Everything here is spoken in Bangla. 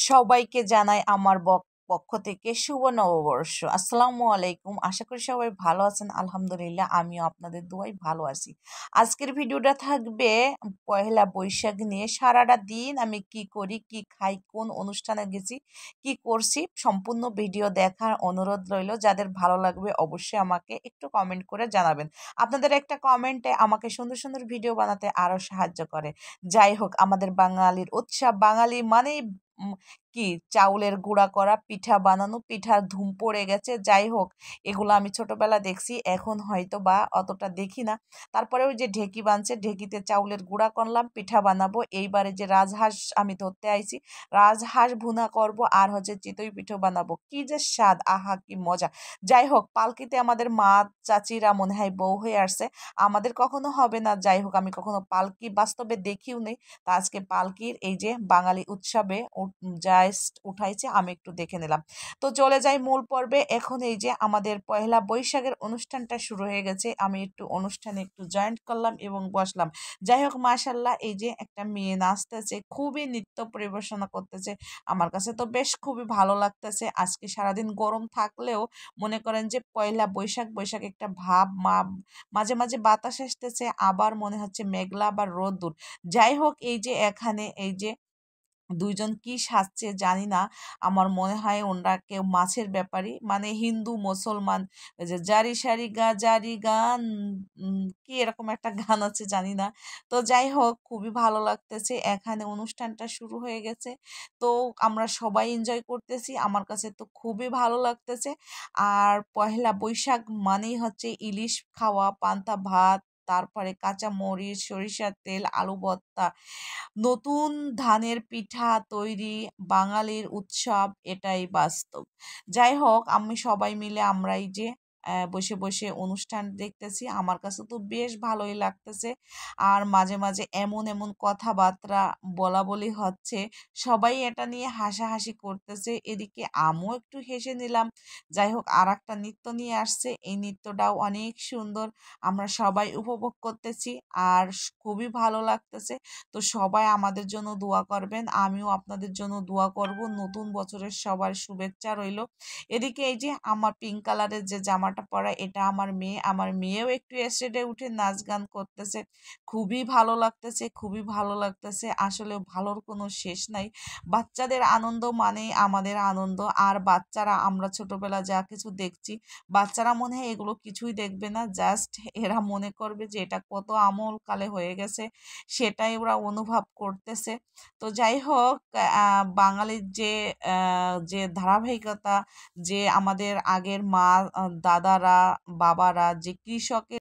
সবাইকে জানাই আমার পক্ষ থেকে শুভ নববর্ষ। আসসালামু আলাইকুম। আশা করি সবাই ভালো আছেন। আলহামদুলিল্লাহ আমিও আপনাদের দোয়ায় ভালো আছি। আজকের ভিডিওটা থাকবে পহেলা বৈশাখ নিয়ে। সারাটা দিন আমি কি করি, কি খাই, কোন অনুষ্ঠানে গেছি, কি করছি, সম্পূর্ণ ভিডিও দেখার অনুরোধ রইল। যাদের ভালো লাগবে অবশ্যই আমাকে একটু কমেন্ট করে জানাবেন। আপনাদের একটা কমেন্টে আমাকে সুন্দর সুন্দর ভিডিও বানাতে আরো সাহায্য করে। যাই হোক, আমাদের বাঙালির উৎসব, বাঙালি মানেই কি চাউলের গুঁড়া করা পিঠা বানানো, পিঠার ধুম পড়ে গেছে। যাই হোক, এগুলো আমি ছোটবেলা দেখছি, এখন হয়তো বা অতটা দেখি না। তারপরে ওই যে ঢেকি বানছে, ঢেকিতে চাউলের গুঁড়া করলাম, পিঠা বানাবো। এইবারে যে রাজহাঁস আমি ধরতে আইছি, রাজহাঁস ভুনা করব, আর হচ্ছে চিতই পিঠা বানাবো। কি যে স্বাদ, আহা কি মজা! যাই হোক, পালকিতে আমাদের মা চাচিরা মনে হয় বউ হয়ে আসছে, আমাদের কখনো হবে না। যাই হোক, আমি কখনো পালকি বাস্তবে দেখিও নেই। তা আজকে পালকির এই যে বাঙালি উৎসবে জাস্ট উঠাইছে, আমি একটু দেখে নিলাম। তো চলে যাই মূল পর্বে। এখন এই যে আমাদের পয়লা বৈশাখের অনুষ্ঠানটা শুরু হয়ে গেছে, আমি একটু অনুষ্ঠানে একটু জয়েন্ট করলাম এবং বসলাম। যাই হোক, মাশাল্লাহ, এই যে একটা মেয়ে নাচতেছে, খুবই নৃত্য পরিবেশনা করতেছে। আমার কাছে তো বেশ খুবই ভালো লাগতেছে। আজকে সারাদিন গরম থাকলেও মনে করেন যে পয়লা বৈশাখ বৈশাখ একটা ভাব মাঝে মাঝে বাতাস আসতেছে, আবার মনে হচ্ছে মেঘলা বা রোদ্দুর। যাই হোক, এই যে এখানে এই যে দুইজন কি সাজছে জানি না। আমার মনে হয় ওনরা কেউ মাছের ব্যাপারী, মানে হিন্দু মুসলমান। ওই যে জারি সারি গা জারি গান, কি এরকম একটা গান আছে জানি না। তো যাই হোক, খুবই ভালো লাগতেছে। এখানে অনুষ্ঠানটা শুরু হয়ে গেছে। তো আমরা সবাই এনজয় করতেছি, আমার কাছে তো খুবই ভালো লাগতেছে। আর পহেলা বৈশাখ মানেই হচ্ছে ইলিশ খাওয়া, পান্তা ভাত, তারপরে কাঁচা মরিচ, সরিষার তেল, আলু ভর্তা, নতুন ধানের পিঠা তৈরি, বাঙালির উৎসব, এটাই বাস্তব। যাই হোক, আমি সবাই মিলে আমরা এই যে বসে বসে অনুষ্ঠান দেখতেছি, আমার কাছে তো বেশ ভালোই লাগতেছে। আর মাঝে মাঝে এমন এমন কথাবার্তা বলা বলি হচ্ছে, সবাই এটা নিয়ে হাসাহাসি করতেছে, এদিকে আমিও একটু হেসে নিলাম। যাই হোক, আর একটা নৃত্য নিয়ে আসছে, এই নৃত্যটাও অনেক সুন্দর, আমরা সবাই উপভোগ করতেছি, আর খুবই ভালো লাগতেছে। তো সবাই আমাদের জন্য দোয়া করবেন, আমিও আপনাদের জন্য দোয়া করব। নতুন বছরের সবার শুভেচ্ছা রইল। এদিকে এই যে আমার পিঙ্ক কালারের যে জামাটা পরা, এটা আমার মেয়ে, আমার মেয়েও একটু স্টেজে উঠে নাচ গান করতেছে। খুবই ভালো লাগতেছে, খুবই ভালো লাগতেছে। আসলে ভালোর কোনো শেষ নাই। বাচ্চাদের আনন্দ মানেই আমাদের আনন্দ। আর বাচ্চারা, আমরা ছোটবেলা যা কিছু দেখছি, বাচ্চারা মনে হয় এগুলো কিছুই দেখবে না। জাস্ট এরা মনে করবে যে এটা কত আমল কালে হয়ে গেছে, সেটাই ওরা অনুভব করতেছে। তো যাই হোক, বাঙালির যে ধারাবাহিকতা, যে আমাদের আগের মা, দাদারা, বাবারা যে কৃষকের